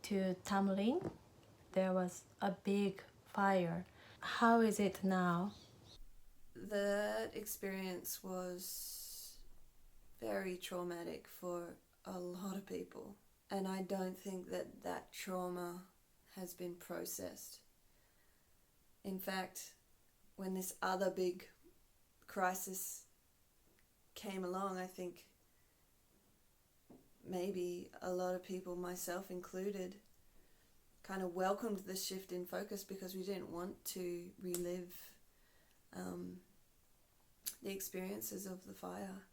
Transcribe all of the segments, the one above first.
to Tamlin, there was a big fire. How is it now? That experience was very traumatic for a lot of people. And I don't think that that trauma has been processed. In fact, when this other big crisis came along, I think maybe a lot of people, myself included, kind of welcomed the shift in focus because we didn't want to relive the experiences of the fire.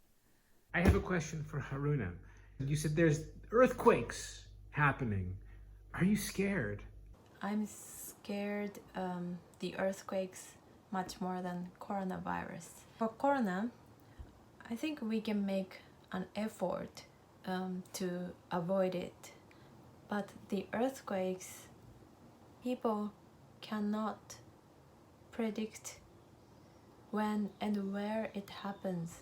I have a question for Haruna. You said there's earthquakes happening. Are you scared? I'm scared the earthquakes much more than coronavirus. For corona, I think we can make an effort to avoid it. But the earthquakes, people cannot predict when and where it happens.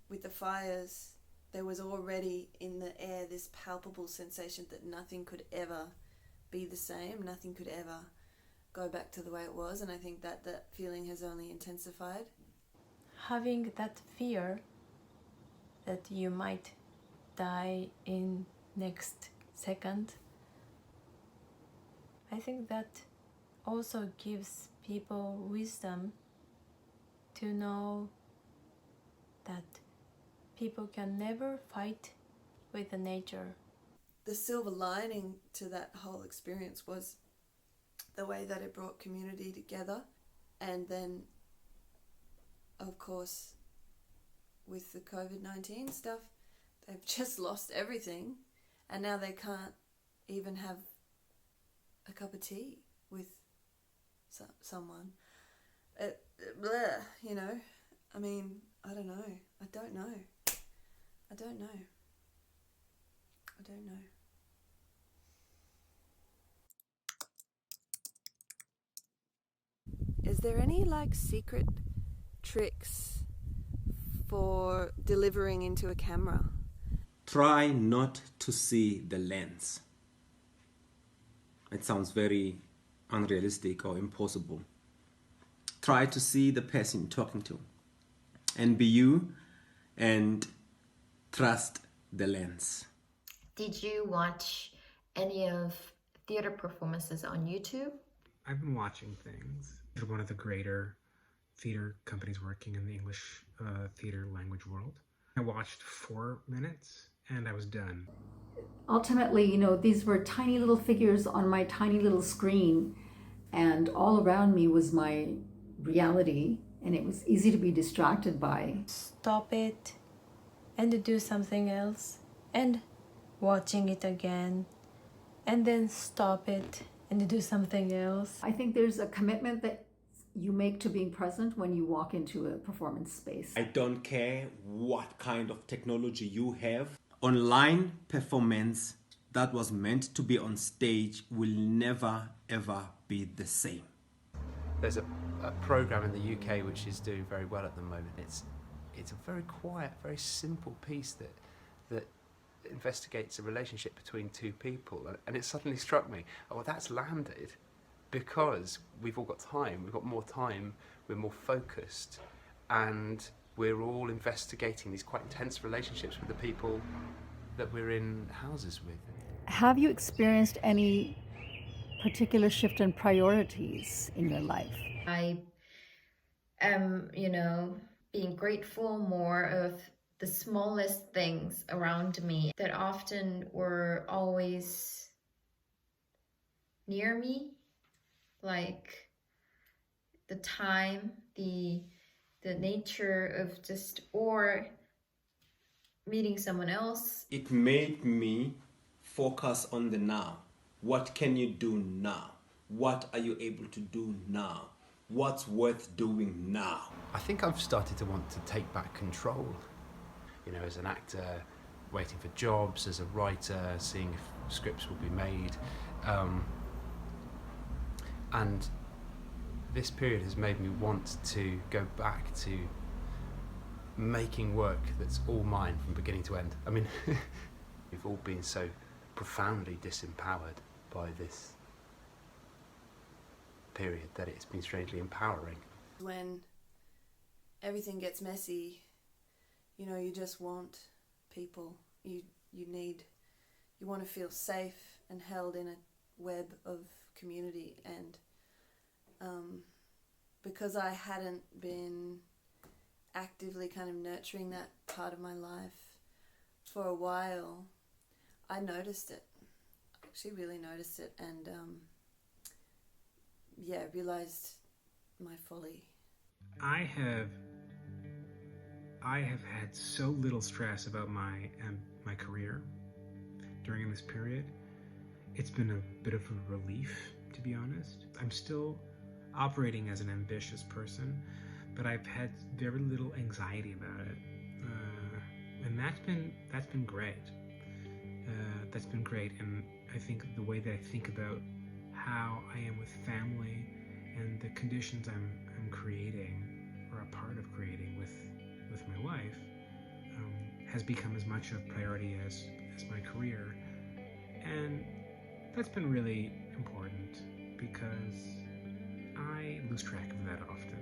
With the fires, there was already in the air this palpable sensation that nothing could ever be the same, nothing could ever go back to the way it was, and I think that that feeling has only intensified. Having that fear that you might die in next second, I think that also gives people wisdom to know that people can never fight with the nature. The silver lining to that whole experience was the way that it brought community together. And then, of course, with the COVID-19 stuff, they've just lost everything. And now they can't even have a cup of tea with someone. Bleh, you know, I mean, I don't know. I don't know. Is there any like secret tricks for delivering into a camera? Try not to see the lens. It sounds very unrealistic or impossible. Try to see the person you're talking to and be you and trust the lens. Did you watch any of theater performances on YouTube? I've been watching things. They're one of the greater theater companies working in the English theater language world. I watched 4 minutes and I was done. Ultimately, you know, these were tiny little figures on my tiny little screen, and all around me was my reality, and it was easy to be distracted by. Stop it and do something else, and watching it again, and then stop it and do something else. I think there's a commitment that you make to being present when you walk into a performance space. I don't care what kind of technology you have. Online performance that was meant to be on stage will never ever be the same. There's a program in the UK which is doing very well at the moment. It's a very quiet, very simple piece that investigates a relationship between two people, and it suddenly struck me, oh, that's landed because we've all got time, we've got more time, we're more focused, and we're all investigating these quite intense relationships with the people that we're in houses with. Have you experienced any particular shift in priorities in your life? I am, being grateful more of the smallest things around me that often were always near me, like the time, the nature of just, or meeting someone else. It made me focus on the now. What can you do now? What are you able to do now? What's worth doing now? I think I've started to want to take back control. As an actor, waiting for jobs, as a writer, seeing if scripts will be made. And this period has made me want to go back to making work that's all mine from beginning to end. I mean, we've all been so profoundly disempowered by this period that it's been strangely empowering. When everything gets messy, you know, you just want people. You want to feel safe and held in a web of community. And because I hadn't been actively kind of nurturing that part of my life for a while, I noticed it. I actually really noticed it, and realized my folly. I have had so little stress about my career during this period. It's been a bit of a relief, to be honest. I'm still operating as an ambitious person, but I've had very little anxiety about it, and that's been great. That's been great, and I think the way that I think about how I am with family and the conditions I'm creating, or a part of creating with my wife, has become as much a priority as my career. And that's been really important because I lose track of that often.